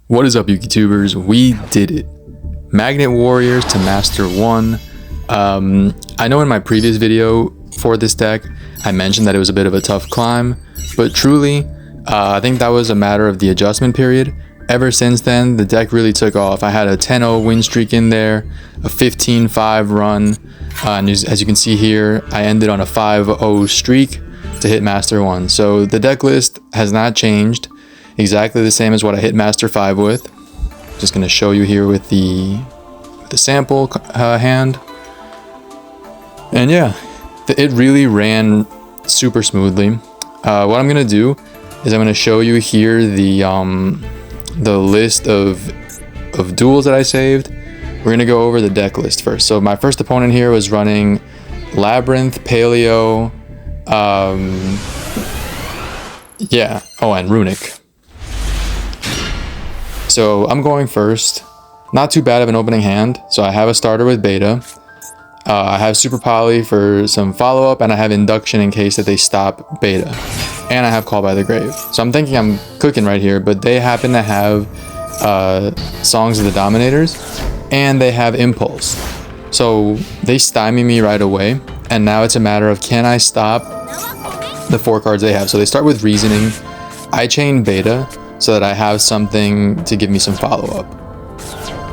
What is up, YouTubers? We did it. Magnet Warriors to Master 1. I know in my previous video for this deck, I mentioned that it was a bit of a tough climb, but truly, I think that was a matter of the adjustment period. Ever since then, the deck really took off. I had a 10-0 win streak in there, a 15-5 run, and as you can see here, I ended on a 5-0 streak to hit Master 1. So the deck list has not changed. Exactly the same as what I hit Master 5 with. Just going to show you here with the sample hand. And yeah, it really ran super smoothly. What I'm going to do is I'm going to show you here the list of duels that I saved. We're going to go over the deck list first. So my first opponent here was running Labyrinth, Paleo, and Runick. So I'm going first. Not too bad of an opening hand. So I have a starter with beta. I have Super Poly for some follow-up, and I have Induction in case that they stop beta. And I have Call by the Grave. So I'm thinking I'm cooking right here, but they happen to have Songs of the Dominators, and they have Impulse. So they stymie me right away, and now it's a matter of can I stop the 4 cards they have. So they start with Reasoning. I chain beta so that I have something to give me some follow-up.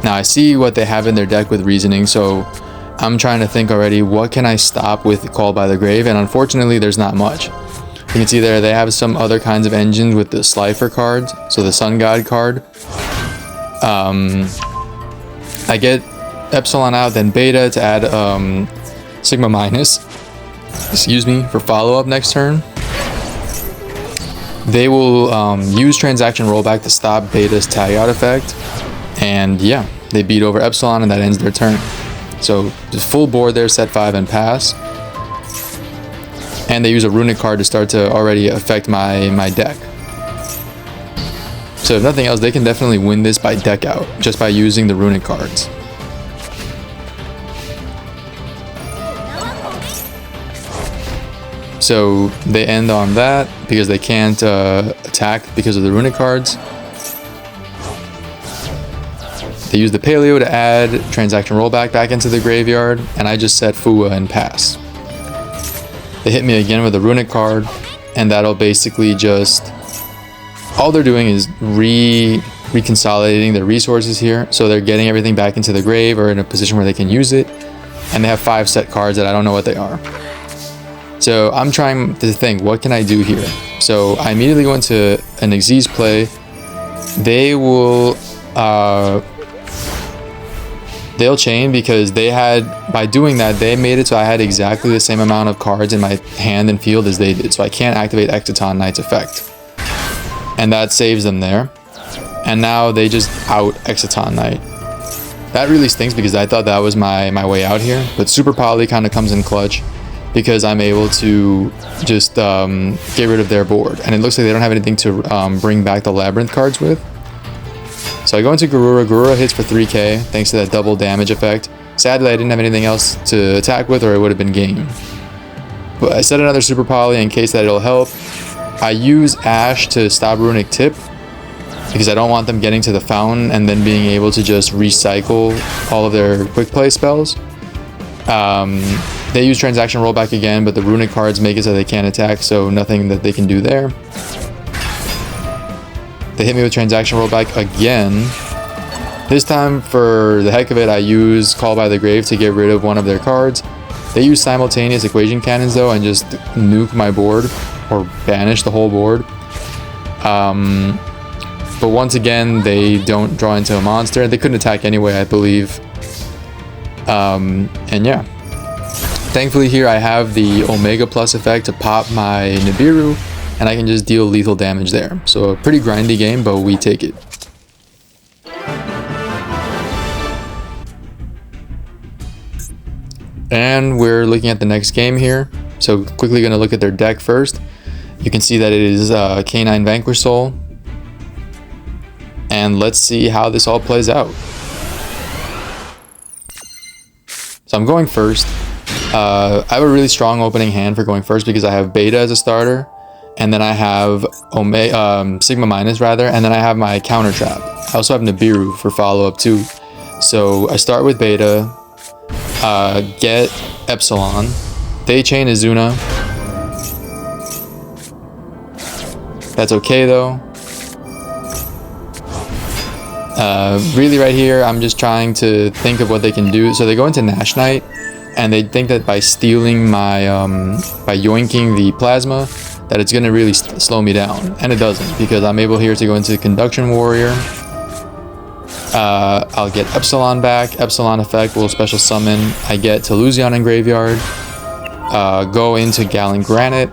Now I see what they have in their deck with Reasoning, so I'm trying to think already, what can I stop with Call by the Grave? And unfortunately, there's not much. You can see there, they have some other kinds of engines with the Slifer cards, so the Sun God card. I get Epsilon out, then Beta to add Sigma minus, for follow-up next turn. They will use Transaction Rollback to stop Beta's tag out effect. And yeah, they beat over Epsilon and that ends their turn. So just full board there, set 5 and pass. And they use a Runick card to start to already affect my deck. So if nothing else, they can definitely win this by deck out, just by using the Runick cards. So they end on that because they can't attack because of the Runick cards. They use the Paleo to add Transaction Rollback back into the graveyard, and I just set Fua and pass. They hit me again with a Runick card, and that'll basically just... all they're doing is reconsolidating their resources here, so they're getting everything back into the grave or in a position where they can use it, and they have 5 set cards that I don't know what they are. So I'm trying to think, what can I do here? So I immediately go into an Xyz play. They will... they'll chain because they had, by doing that, they made it so I had exactly the same amount of cards in my hand and field as they did. So I can't activate Exciton Knight's effect. And that saves them there. And now they just out Exciton Knight. That really stinks because I thought that was my way out here. But Super Poly kind of comes in clutch because I'm able to just get rid of their board. And it looks like they don't have anything to bring back the Labyrinth cards with. So I go into Garura. Garura hits for 3k thanks to that double damage effect. Sadly, I didn't have anything else to attack with or it would have been game. But I set another Super Poly in case that it'll help. I use Ash to stop Runick Tip because I don't want them getting to the fountain and then being able to just recycle all of their quick play spells. They use Transaction Rollback again, but the Runick cards make it so they can't attack, so nothing that they can do there. They hit me with Transaction Rollback again. This time, for the heck of it, I use Call by the Grave to get rid of one of their cards. They use simultaneous equation cannons though and just nuke my board or banish the whole board. But once again, they don't draw into a monster. They couldn't attack anyway, I believe. And yeah. Thankfully here I have the Omega Plus effect to pop my Nibiru, and I can just deal lethal damage there. So a pretty grindy game, but we take it. And we're looking at the next game here. So quickly going to look at their deck first. You can see that it is K9 Vanquish Soul. And let's see how this all plays out. So I'm going first. I have a really strong opening hand for going first because I have Beta as a starter. and then I have Sigma minus rather, and then I have my counter trap. I also have Nibiru for follow-up too. So I start with Beta, get Epsilon, they chain Azuna. That's okay though. Really right here, I'm just trying to think of what they can do. So they go into Nash Knight, and they think that by stealing my, by yoinking the plasma, that it's gonna really slow me down. And it doesn't, because I'm able here to go into Conduction Warrior. I'll get Epsilon back. Epsilon effect will special summon. I get Telusion in Graveyard. Go into Gallant Granite.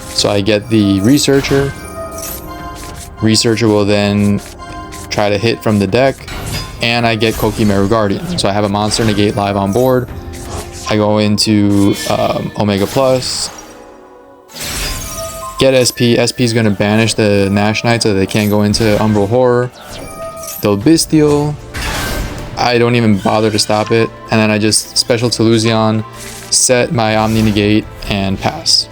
So I get the Researcher. Researcher will then try to hit from the deck, and I get Kokimeru Guardian. So I have a monster negate live on board. I go into Omega Plus, get SP. SP is going to banish the Nash Knight so that they can't go into Umbral Horror. They'll Bestial. I don't even bother to stop it, and then I just special Telusion, set my Omni Negate, and pass.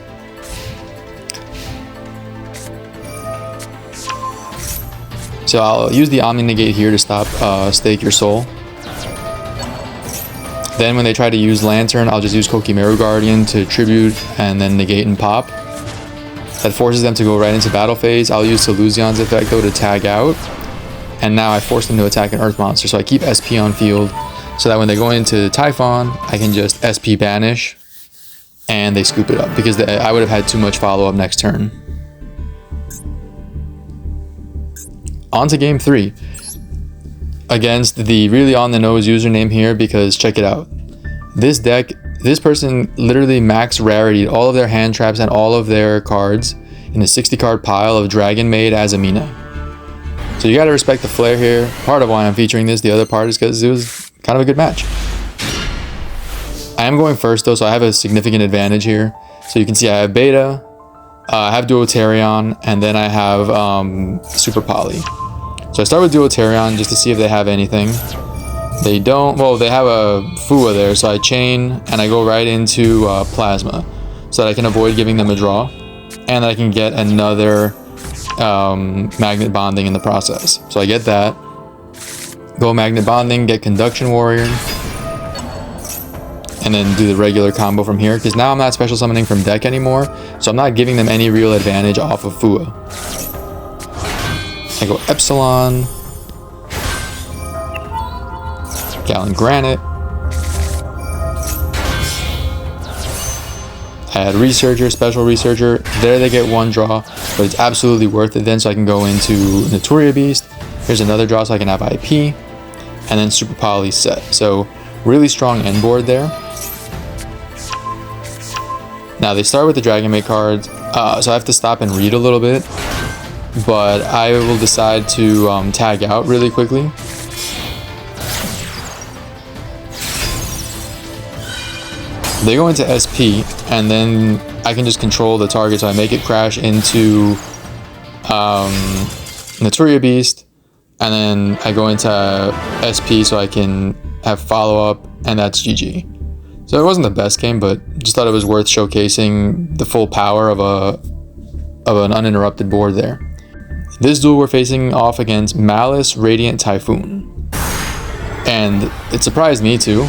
So I'll use the Omni Negate here to stop Stake Your Soul. Then when they try to use Lantern, I'll just use Kokimeru Guardian to tribute and then negate and pop. That forces them to go right into battle phase. I'll use Telusion's effect though to tag out. And now I force them to attack an Earth monster. So I keep SP on field so that when they go into Typhon, I can just SP banish and they scoop it up, because I would have had too much follow-up next turn. On to game 3 against the really on-the-nose username here, because check it out. This deck, this person literally max rarityed all of their hand traps and all of their cards in a 60-card pile of Dragonmaid Azamina. So you gotta respect the flair here. Part of why I'm featuring this, the other part is because it was kind of a good match. I am going first though, so I have a significant advantage here. So you can see I have Beta, I have Duotarion, and then I have Super Poly. So I start with Duotarion just to see if they have anything. They don't. Well, they have a Fua there, so I chain and I go right into Plasma so that I can avoid giving them a draw, and I can get another Magnet Bonding in the process. So I get that. Go Magnet Bonding, get Conduction Warrior, and then do the regular combo from here, because now I'm not special summoning from deck anymore, so I'm not giving them any real advantage off of Fua. I go Epsilon, Gallant Granite, I had Researcher, Special Researcher. There they get one draw, but it's absolutely worth it then, so I can go into Naturia Beast. Here's another draw so I can have IP, and then Super Poly set. So really strong end board there. Now they start with the Dragonmaid cards, so I have to stop and read a little bit, but I will decide to tag out really quickly. They go into SP, and then I can just control the target, so I make it crash into Naturia Beast, and then I go into SP so I can have follow-up, and that's GG. So it wasn't the best game, but just thought it was worth showcasing the full power of an uninterrupted board there. This duel we're facing off against Maliss, Radiant, Typhoon. And it surprised me too.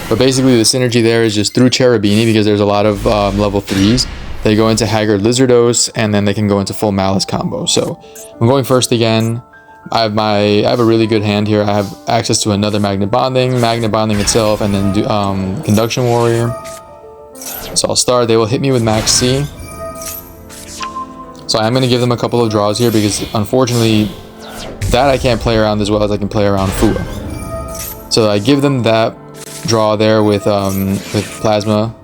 But basically the synergy there is just through Cherubini, because there's a lot of level 3s. They go into Haggard Lizardos, and then they can go into full Maliss combo. So I'm going first again. I have a really good hand here. I have access to another Magnet Bonding itself, and then do, Conduction Warrior. So I'll start. They will hit me with Max C. So I'm going to give them a couple of draws here, because unfortunately that I can't play around as well as I can play around Fua. So I give them that draw there with Plasma.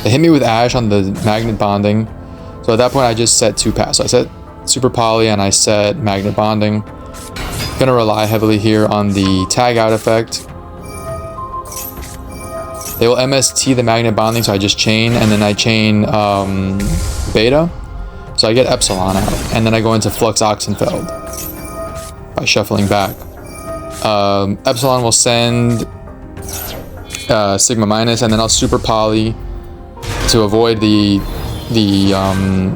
They hit me with Ash on the Magnet Bonding. So at that point I just set 2 pass. So I set Super Poly and I set Magnet Bonding. Gonna rely heavily here on the tag out effect. They will MST the Magnet Bonding, so I just chain, and then I chain Beta. So I get Epsilon out, and then I go into Flux Oxenfeld by shuffling back. Epsilon will send Sigma minus, and then I'll Super Poly to avoid the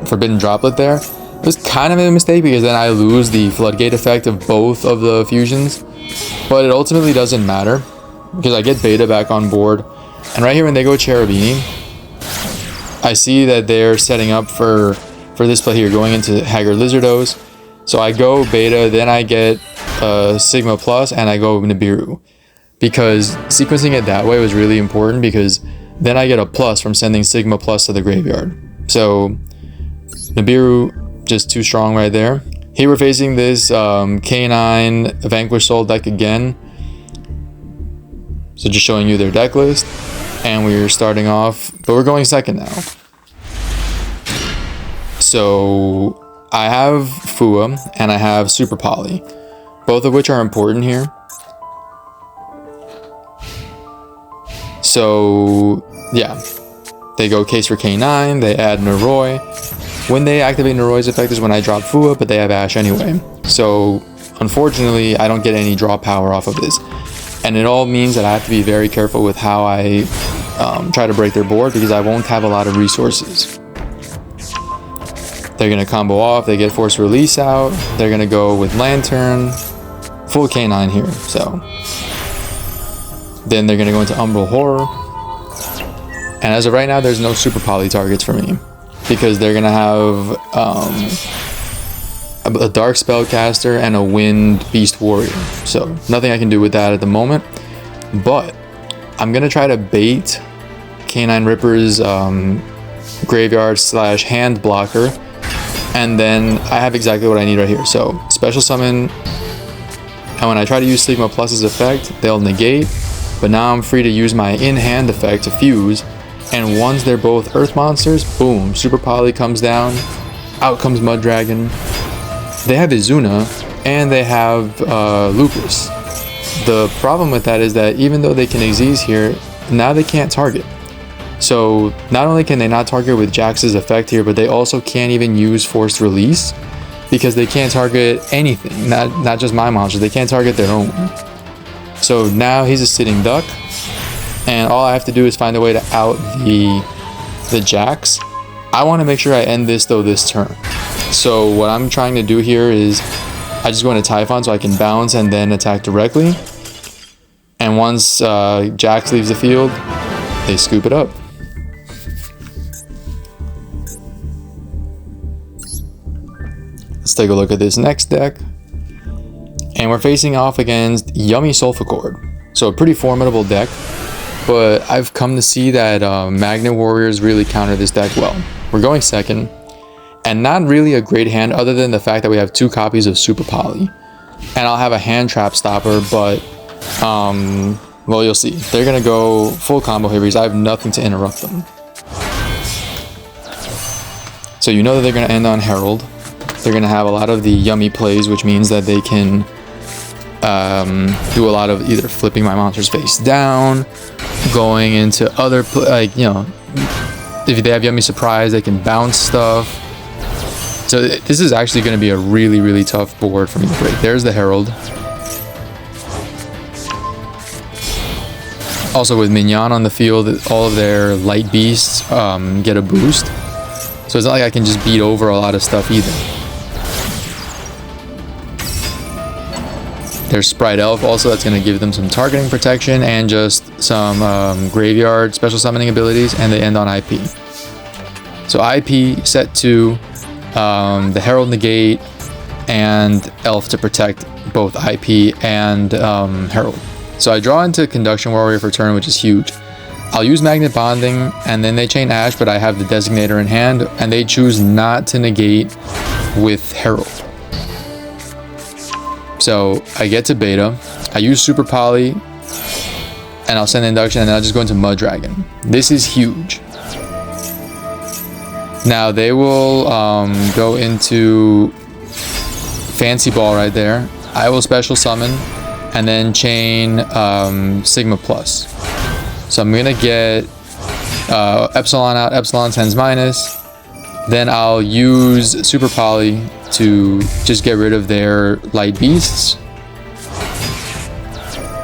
Forbidden Droplet there. It was kind of a mistake because then I lose the floodgate effect of both of the fusions. But it ultimately doesn't matter because I get beta back on board. And right here when they go Cherubini, I see that they're setting up for this play here, going into Haggard Lizardos. So I go beta, then I get Sigma Plus, and I go Nibiru. Because sequencing it that way was really important because then I get a plus from sending Sigma Plus to the graveyard. So Nibiru, just too strong right there. Here we're facing this K9 Vanquish Soul deck again. So just showing you their deck list. And we're starting off, but we're going second now. So I have Fua and I have Super Poly, both of which are important here. So yeah, they go case for K9, they add Noroi. When they activate Noroi's effect is when I drop Fua, but they have Ash anyway. So unfortunately, I don't get any draw power off of this. And it all means that I have to be very careful with how I try to break their board because I won't have a lot of resources. They're going to combo off, they get Force Release out, they're going to go with Lantern, full K9 here, so. Then they're going to go into Umbral Horror. And as of right now, there's no Super Poly targets for me because they're going to have a Dark Spellcaster and a Wind Beast Warrior. So nothing I can do with that at the moment. But I'm going to try to bait K9 Ripper's graveyard / hand blocker. And then I have exactly what I need right here. So special summon. And when I try to use Sigma Plus's effect, they'll negate. But now I'm free to use my in-hand effect to fuse. And once they're both Earth monsters, boom, Super Poly comes down. Out comes Mud Dragon. They have Izuna and they have Lucas. The problem with that is that even though they can Xyz here, now they can't target. So not only can they not target with Jax's effect here, but they also can't even use Forced Release because they can't target anything, not just my monsters, they can't target their own. So now he's a sitting duck, and all I have to do is find a way to out the Jax. I want to make sure I end this though this turn. So what I'm trying to do here is I just go into Typhon so I can bounce and then attack directly. And once Jax leaves the field, they scoop it up. Let's take a look at this next deck. And we're facing off against Yummy Solfachord. So a pretty formidable deck. But I've come to see that Magnet Warriors really counter this deck well. We're going second. And not really a great hand other than the fact that we have 2 copies of Super Poly. And I'll have a hand trap stopper, but well, you'll see. They're going to go full combo here because I have nothing to interrupt them. So you know that they're going to end on Herald. They're going to have a lot of the Yummy plays, which means that they can do a lot of either flipping my monster's face down, going into other, like, you know, if they have Yummy Surprise, they can bounce stuff. So this is actually going to be a really, really tough board for me to break. There's the Herald. Also with Mignon on the field, all of their light beasts get a boost. So it's not like I can just beat over a lot of stuff either. There's Sprite Elf also, that's going to give them some targeting protection and just some graveyard special summoning abilities, and they end on IP. So IP set to the Herald negate and Elf to protect both IP and Herald. So I draw into Conduction Warrior for turn, which is huge. I'll use Magnet Bonding and then they chain Ash, but I have the Designator in hand and they choose not to negate with Herald. So I get to beta, I use Super Poly, and I'll send Induction, and then I'll just go into Mud Dragon. This is huge. Now they will go into Fancy Ball right there. I will special summon, and then chain Sigma Plus. So I'm gonna get Epsilon out, Epsilon sends minus. Then I'll use Super Poly to just get rid of their light beasts.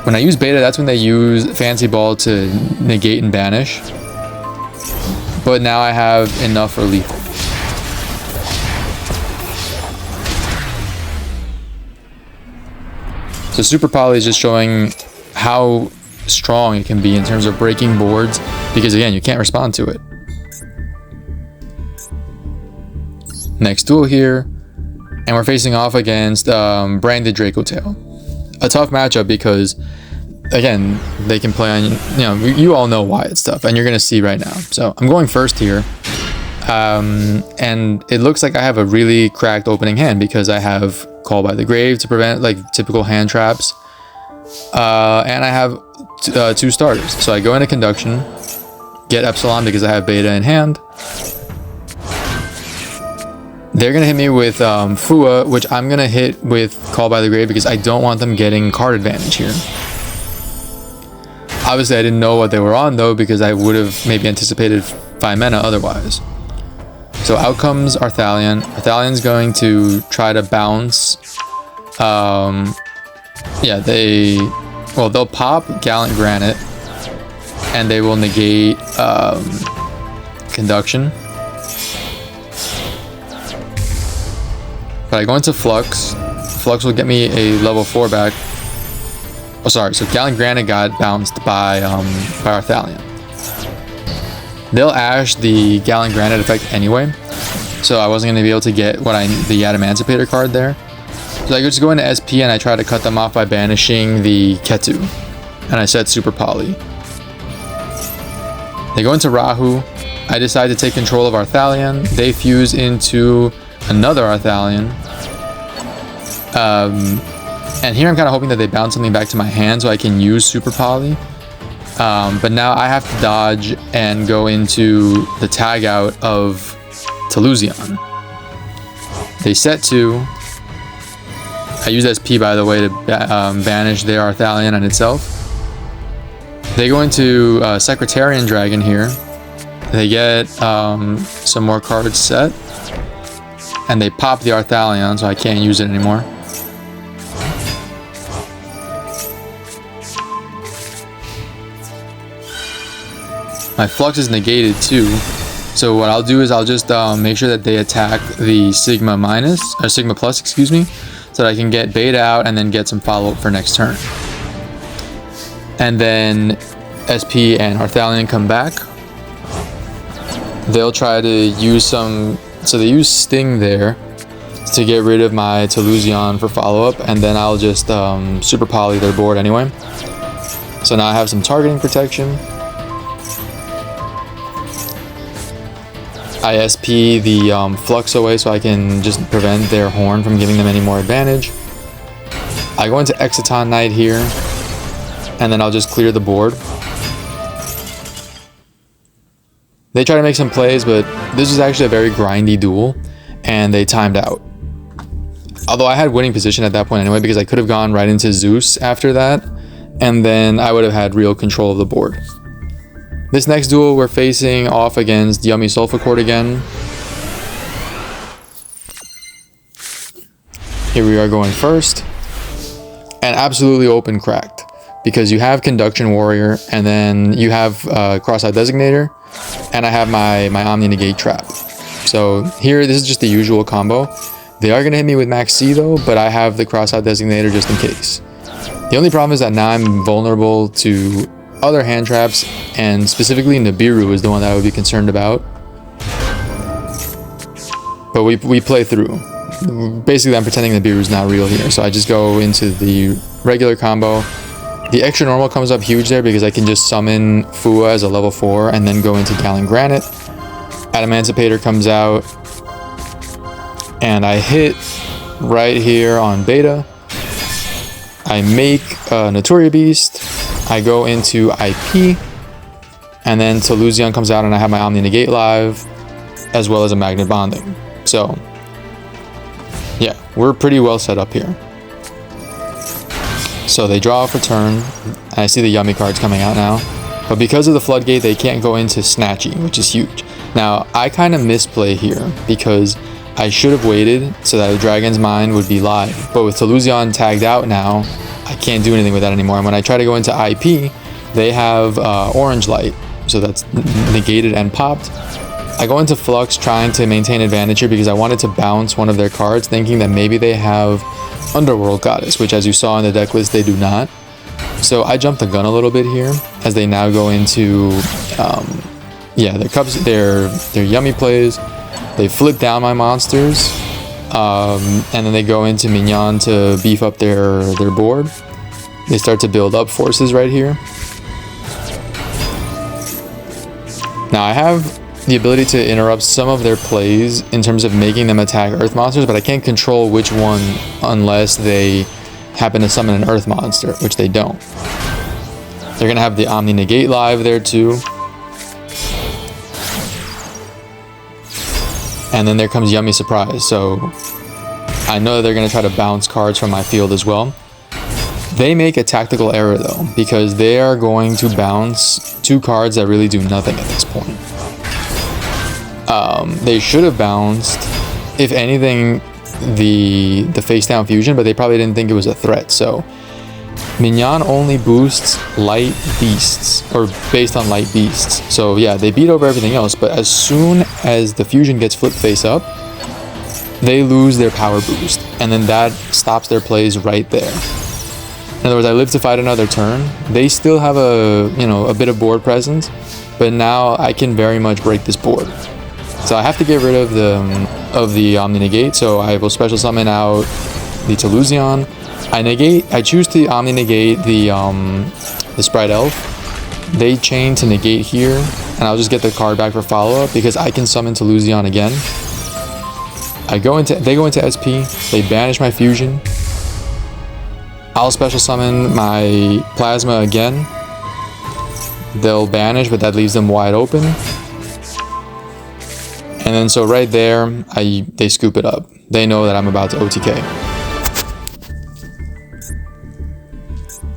When I use beta, that's when they use Fancy Ball to negate and banish. But now I have enough for lethal. So Super Poly is just showing how strong it can be in terms of breaking boards, because again, you can't respond to it. Next duel here, and we're facing off against Branded Dracotail. A tough matchup because, again, they can play on, you all know why it's tough, and you're going to see right now. So I'm going first here, and it looks like I have a really cracked opening hand because I have Call by the Grave to prevent like typical hand traps, and I have two starters. So I go into Conduction, get Epsilon because I have Beta in hand. They're going to hit me with Fua, which I'm going to hit with Call by the Grave because I don't want them getting card advantage here. Obviously, I didn't know what they were on, though, because I would have maybe anticipated 5 mana otherwise. So out comes Arthalion. Arthalion's going to try to bounce. Yeah, they'll pop Gallant Granite, and they will negate Conduction. But I go into Flux. Flux will get me a level 4 back. Oh, sorry. So Gallant Granite got bounced by Arthalion. They'll Ash the Gallant Granite effect anyway, so I wasn't going to be able to get the Adamantipator card there. So I just go into SP and I try to cut them off by banishing the Ketu, and I set Super Poly. They go into Rahu. I decide to take control of Arthalion. They fuse into another Arthalion. And here I'm kind of hoping that they bounce something back to my hand so I can use Super Poly. But now I have to dodge and go into the tag out of Telusion. They set 2. I use SP, by the way, to banish their Arthalion on itself. They go into Secretarian Dragon here. They get some more cards set. And they pop the Arthalion, so I can't use it anymore. My Flux is negated too, so what I'll do is I'll just make sure that they attack the Sigma Plus, excuse me, so that I can get Beta out and then get some follow-up for next turn. And then SP and Arthalion come back. They'll try to use some, so they use Sting there to get rid of my Telusion for follow-up, and then I'll just Super Poly their board anyway. So now I have some targeting protection. I SP the Flux away so I can just prevent their Horn from giving them any more advantage. I go into Exciton Knight here, and then I'll just clear the board. They try to make some plays, but this was actually a very grindy duel, and they timed out. Although I had winning position at that point anyway, because I could have gone right into Zeus after that, and then I would have had real control of the board. This next duel, we're facing off against Yummy Solfachord again. Here we are going first. And absolutely open cracked. Because you have Conduction Warrior, and then you have Cross-Eyed Designator, and I have my Omni Negate Trap. So here, this is just the usual combo. They are going to hit me with Max C though, but I have the Cross-Eyed Designator just in case. The only problem is that now I'm vulnerable to other hand traps, and specifically Nibiru is the one that I would be concerned about. But we play through. Basically, I'm pretending Nibiru is not real here, so I just go into the regular combo. The extra normal comes up huge there because I can just summon Fua as a level 4 and then go into Gallant Granite. Adamantipator comes out, and I hit right here on Beta. I make Naturia Beast. I go into IP, and then Telusion comes out, and I have my Omni Negate live, as well as a Magnet Bonding. So, yeah, we're pretty well set up here. So they draw off a turn, and I see the Yummy cards coming out now. But because of the Floodgate, they can't go into Snatchy, which is huge. Now, I kind of misplay here, because I should have waited so that the Dragon's Mind would be live. But with Telusion tagged out now, I can't do anything with that anymore. And when I try to go into IP, they have Orange Light. So that's negated and popped. I go into Flux trying to maintain advantage here because I wanted to bounce one of their cards, thinking that maybe they have Underworld Goddess, which as you saw in the deck list, they do not. So I jumped the gun a little bit here as they now go into, their cups, their Yummy plays. They flip down my monsters, and then they go into Mignon to beef up their board. They start to build up forces right here. Now I have the ability to interrupt some of their plays in terms of making them attack Earth monsters, but I can't control which one unless they happen to summon an Earth monster, which they don't. They're going to have the Omni Negate live there too. And then there comes Yummy Surprise, so I know that they're going to try to bounce cards from my field as well. They make a tactical error though, because they are going to bounce 2 cards that really do nothing at this point. They should have bounced, if anything, the face down fusion, but they probably didn't think it was a threat. So Mignon only boosts light beasts, or based on light beasts. So yeah, they beat over everything else, but as soon as the fusion gets flipped face up, they lose their power boost, and then that stops their plays right there. In other words, I live to fight another turn. They still have a bit of board presence, but now I can very much break this board. So I have to get rid of the Omni Negate. So I will special summon out the Telusion. I choose to Omni Negate the Sprite Elf. They chain to negate here, and I'll just get the card back for follow up because I can summon Telusion again. They go into SP. They banish my fusion. I'll special summon my Plasma again. They'll banish, but that leaves them wide open. And then so right there, they scoop it up. They know that I'm about to OTK.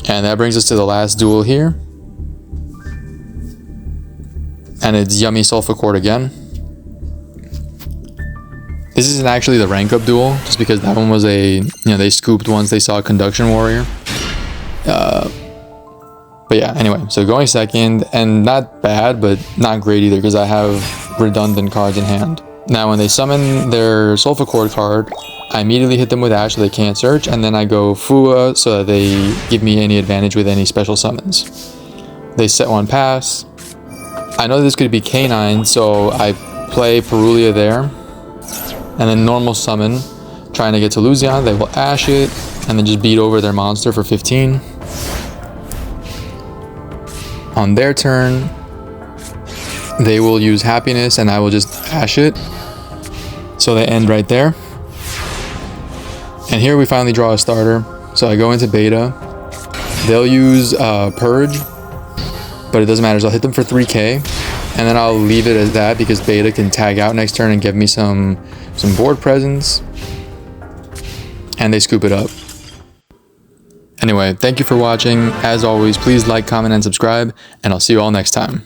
And that brings us to the last duel here. And it's Yummy Solfachord again. This isn't actually the rank up duel, just because that one was they scooped once they saw Conduction Warrior. But yeah, anyway, so going second, and not bad, but not great either, because I have redundant cards in hand. Now, when they summon their Solfachord card, I immediately hit them with Ash so they can't search, and then I go Fua so that they give me any advantage with any special summons. They set 1 pass. I know this could be K9, so I play Perulia there, and then normal summon, trying to get to Telusion. They will Ash it, and then just beat over their monster for 15. On their turn, they will use Happiness, and I will just Ash it. So they end right there. And here we finally draw a starter. So I go into Beta. They'll use Purge, but it doesn't matter. So I'll hit them for 3k, and then I'll leave it as that because Beta can tag out next turn and give me some board presence. And they scoop it up. Anyway, thank you for watching. As always, please like, comment, and subscribe, and I'll see you all next time.